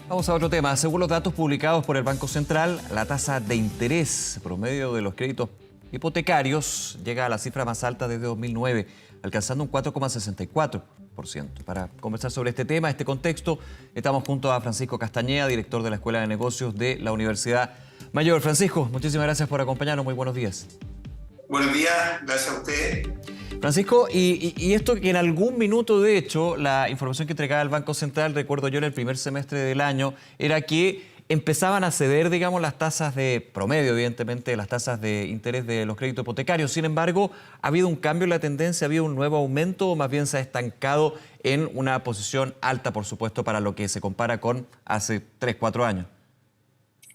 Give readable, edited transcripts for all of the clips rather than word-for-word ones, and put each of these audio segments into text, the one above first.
Vamos a otro tema. Según los datos publicados por el Banco Central, la tasa de interés promedio de los créditos hipotecarios llega a la cifra más alta desde 2009, alcanzando un 4,64%. Para conversar sobre este tema, este contexto, estamos junto a Francisco Castañeda, director de la Escuela de Negocios de la Universidad Mayor. Francisco, muchísimas gracias por acompañarnos. Muy buenos días. Buenos días, gracias a usted. Francisco, y esto que en algún minuto, de hecho, la información que entregaba el Banco Central, recuerdo yo en el primer semestre del año, era que empezaban a ceder, digamos, las tasas de promedio, evidentemente, las tasas de interés de los créditos hipotecarios. Sin embargo, ¿ha habido un cambio en la tendencia? ¿Ha habido un nuevo aumento o más bien se ha estancado en una posición alta, por supuesto, para lo que se compara con hace 3, 4 años?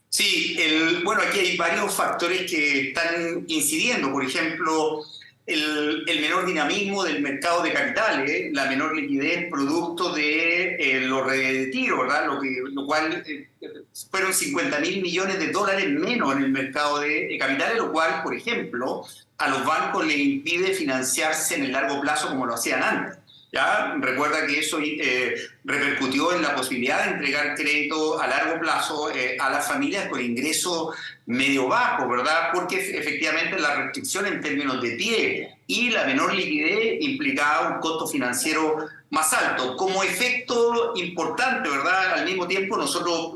Sí, bueno, aquí hay varios factores que están incidiendo. Por ejemplo, el menor dinamismo del mercado de capitales, la menor liquidez producto de los retiros, ¿verdad? Lo cual fueron 50.000 millones de dólares menos en el mercado de capitales, lo cual, por ejemplo, a los bancos les impide financiarse en el largo plazo como lo hacían antes. ¿Ya? Recuerda que eso repercutió en la posibilidad de entregar crédito a largo plazo a las familias con ingresos medio bajos, ¿verdad? Porque efectivamente la restricción en términos de pie y la menor liquidez implicaba un costo financiero más alto. Como efecto importante, ¿verdad? Al mismo tiempo, nosotros,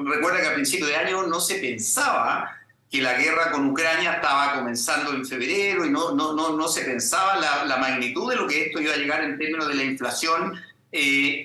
recuerda que a principios de año no se pensaba que la guerra con Ucrania estaba comenzando en febrero y no se pensaba la magnitud de lo que esto iba a llegar en términos de la inflación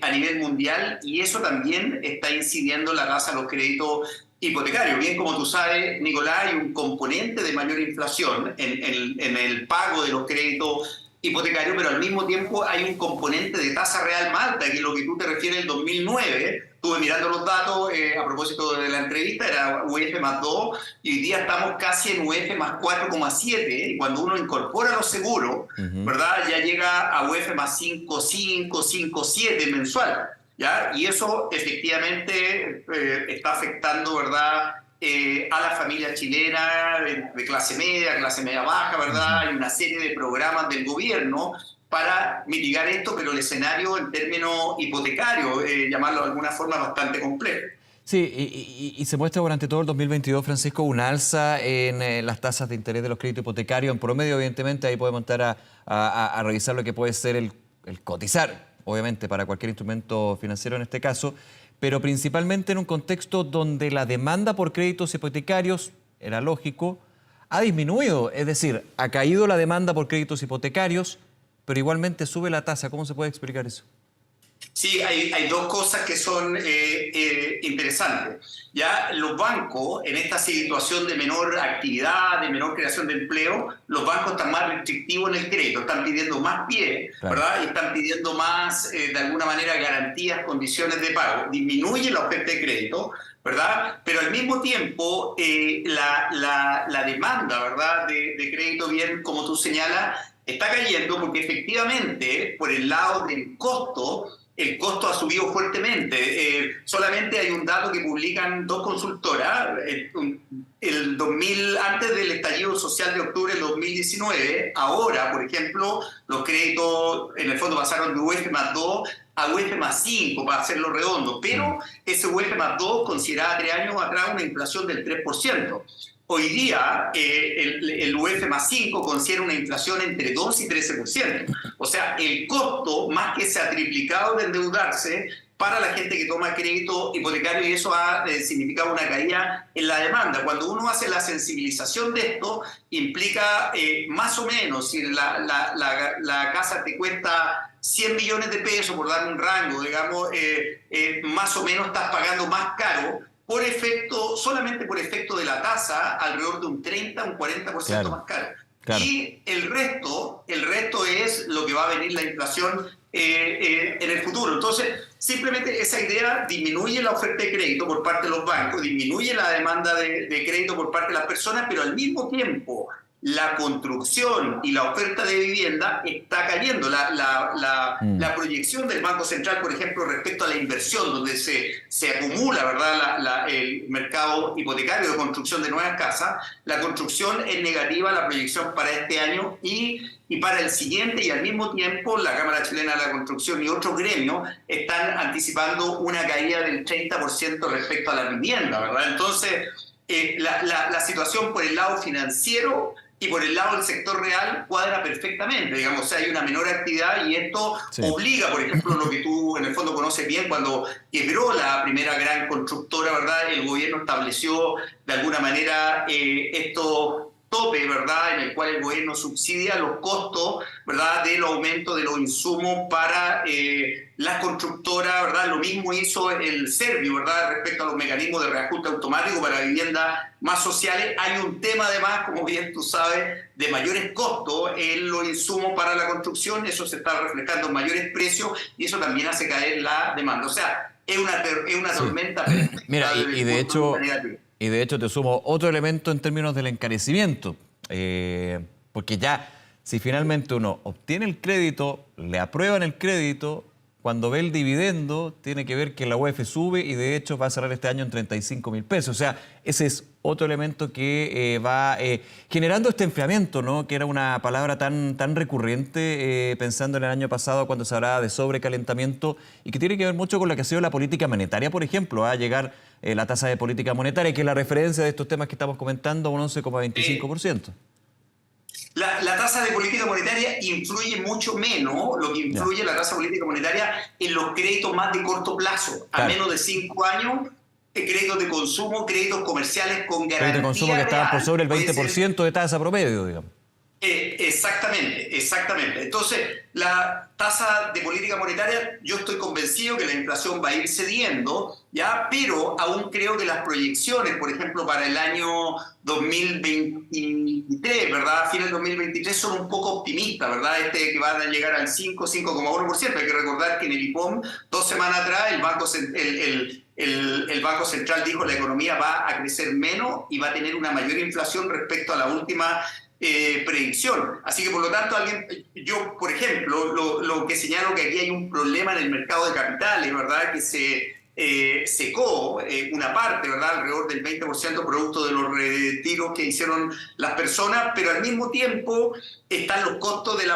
a nivel mundial, y eso también está incidiendo en la tasa de los créditos hipotecarios. Bien, como tú sabes, Nicolás, hay un componente de mayor inflación en el pago de los créditos hipotecarios, pero al mismo tiempo hay un componente de tasa real más alta, que es lo que tú te refieres el 2009. Estuve mirando los datos a propósito de la entrevista, era UF más 2, y hoy día estamos casi en UF más 4,7, y cuando uno incorpora los seguros, ¿verdad? Ya llega a UF más 5,5, 5,7 mensual, ¿ya? Y eso efectivamente está afectando, ¿verdad?, a la familia chilena de clase media baja, ¿verdad? Hay una serie de programas del gobierno para mitigar esto, pero el escenario en términos hipotecarios, llamarlo de alguna forma, bastante complejo. Sí, y se muestra durante todo el 2022, Francisco, un alza en las tasas de interés de los créditos hipotecarios. En promedio, evidentemente, ahí podemos entrar a revisar lo que puede ser el cotizar, obviamente, para cualquier instrumento financiero en este caso, pero principalmente en un contexto donde la demanda por créditos hipotecarios, era lógico, ha disminuido. Es decir, ha caído la demanda por créditos hipotecarios, pero igualmente sube la tasa. ¿Cómo se puede explicar eso? Sí, hay dos cosas que son interesantes. Ya los bancos, en esta situación de menor actividad, de menor creación de empleo, los bancos están más restrictivos en el crédito, están pidiendo más pie, claro, ¿verdad? Y están pidiendo más, de alguna manera, garantías, condiciones de pago. Disminuye la oferta de crédito, ¿verdad? Pero al mismo tiempo, la demanda, ¿verdad?, de crédito, bien como tú señalas, está cayendo porque efectivamente, por el lado del costo, el costo ha subido fuertemente. Solamente hay un dato que publican dos consultoras. Antes del estallido social de octubre del 2019, ahora, por ejemplo, los créditos en el fondo pasaron de UF más 2 a UF más 5, para hacerlo redondo. Pero ese UF más 2 consideraba 3 años atrás una inflación del 3%. Hoy día el UF más 5 considera una inflación entre 2 y 13%. O sea, el costo más que se ha triplicado de endeudarse para la gente que toma crédito hipotecario, y eso ha significado una caída en la demanda. Cuando uno hace la sensibilización de esto, implica más o menos, si la casa te cuesta 100 millones de pesos, por dar un rango, digamos, más o menos estás pagando más caro, por efecto, solamente por efecto de la tasa, alrededor de un 30, un 40% claro, más caro. Claro. Y el resto es lo que va a venir la inflación en el futuro. Entonces, simplemente esa idea disminuye la oferta de crédito por parte de los bancos, disminuye la demanda de crédito por parte de las personas, pero al mismo tiempo la construcción y la oferta de vivienda está cayendo. La proyección del Banco Central, por ejemplo, respecto a la inversión, donde se acumula, ¿verdad?, el mercado hipotecario de construcción de nuevas casas, la construcción es negativa, la proyección para este año y para el siguiente, y al mismo tiempo la Cámara Chilena de la Construcción y otros gremios están anticipando una caída del 30% respecto a la vivienda, ¿verdad? Entonces, la situación por el lado financiero y por el lado del sector real cuadra perfectamente, digamos, o sea, hay una menor actividad y esto obliga, por ejemplo, lo que tú en el fondo conoces bien, cuando quebró la primera gran constructora, ¿verdad?, el gobierno estableció de alguna manera estos tope, ¿verdad?, en el cual el gobierno subsidia los costos, ¿verdad?, del aumento de los insumos para las constructoras, ¿verdad? Lo mismo hizo el Servio, ¿verdad?, respecto a los mecanismos de reajuste automático para viviendas más sociales. Hay un tema además, como bien tú sabes, de mayores costos en los insumos para la construcción, eso se está reflejando en mayores precios y eso también hace caer la demanda. O sea, es una tormenta perfecta. Mira, y de hecho te sumo otro elemento en términos del encarecimiento, porque ya si finalmente uno obtiene el crédito, le aprueban el crédito, cuando ve el dividendo tiene que ver que la UEF sube y de hecho va a cerrar este año en 35.000 pesos. O sea, ese es otro elemento que va generando este enfriamiento, ¿no?, que era una palabra tan recurrente pensando en el año pasado cuando se hablaba de sobrecalentamiento y que tiene que ver mucho con lo que ha sido la política monetaria, por ejemplo, a llegar la tasa de política monetaria, que es la referencia de estos temas que estamos comentando, un 11,25%. La tasa de política monetaria influye mucho menos, lo que influye la tasa de política monetaria en los créditos más de corto plazo, a menos de 5 años, créditos de consumo, créditos comerciales con garantía. Créditos de consumo que estaban por sobre el 20% de tasa promedio, digamos. Exactamente. Entonces, la tasa de política monetaria, yo estoy convencido que la inflación va a ir cediendo, ¿ya? Pero aún creo que las proyecciones, por ejemplo, para el año 2023, ¿verdad? A fines del 2023 son un poco optimistas, ¿verdad? Que van a llegar al 5,1%. Hay que recordar que en el IPOM, 2 semanas atrás, el Banco Central dijo que la economía va a crecer menos y va a tener una mayor inflación respecto a la última predicción. Así que, por lo tanto, yo, por ejemplo, lo que señalo que aquí hay un problema en el mercado de capitales, ¿verdad?, que se secó una parte, ¿verdad?, alrededor del 20% producto de los retiros que hicieron las personas, pero al mismo tiempo están los costos de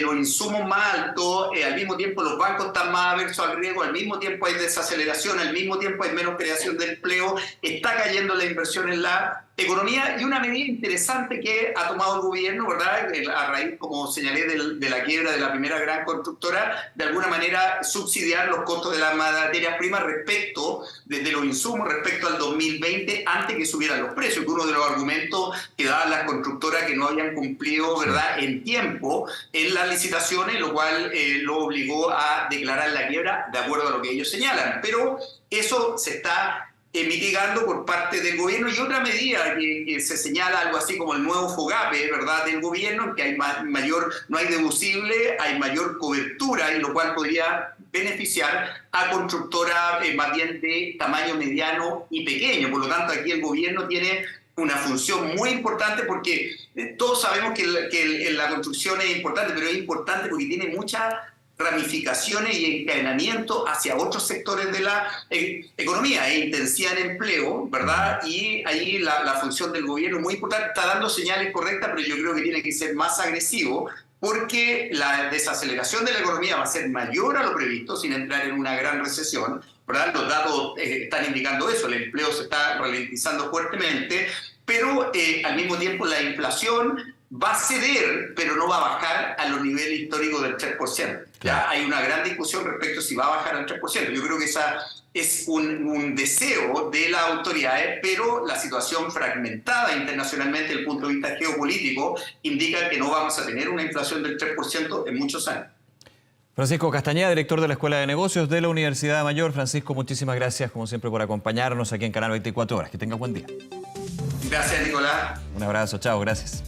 los insumos más altos, al mismo tiempo los bancos están más aversos al riesgo, al mismo tiempo hay desaceleración, al mismo tiempo hay menos creación de empleo, está cayendo la inversión en la economía, y una medida interesante que ha tomado el gobierno, ¿verdad?, a raíz, como señalé, de la quiebra de la primera gran constructora, de alguna manera subsidiar los costos de las materias primas de los insumos respecto al 2020, antes que subieran los precios, que uno de los argumentos que daban las constructoras que no habían cumplido, ¿verdad?, en tiempo en las licitaciones, lo cual lo obligó a declarar la quiebra de acuerdo a lo que ellos señalan. Pero eso se está mitigando por parte del gobierno, y otra medida que se señala, algo así como el nuevo FOGAPE, ¿verdad?, del gobierno, que hay no hay deducible, hay mayor cobertura, y lo cual podría beneficiar a constructoras más bien de tamaño mediano y pequeño. Por lo tanto, aquí el gobierno tiene una función muy importante, porque todos sabemos que la construcción es importante, pero es importante porque tiene muchas ramificaciones y encadenamiento hacia otros sectores de la economía, intensidad en empleo, ¿verdad? Y ahí la función del gobierno es muy importante, está dando señales correctas, pero yo creo que tiene que ser más agresivo, porque la desaceleración de la economía va a ser mayor a lo previsto, sin entrar en una gran recesión, ¿verdad? Los datos están indicando eso, el empleo se está ralentizando fuertemente, pero al mismo tiempo la inflación va a ceder, pero no va a bajar a los niveles históricos del 3%. Ya hay una gran discusión respecto a si va a bajar al 3%. Yo creo que esa es un deseo de las autoridades, pero la situación fragmentada internacionalmente desde el punto de vista geopolítico indica que no vamos a tener una inflación del 3% en muchos años. Francisco Castañeda, director de la Escuela de Negocios de la Universidad Mayor. Francisco, muchísimas gracias, como siempre, por acompañarnos aquí en Canal 24 Horas. Que tenga buen día. Gracias, Nicolás. Un abrazo, chao, gracias.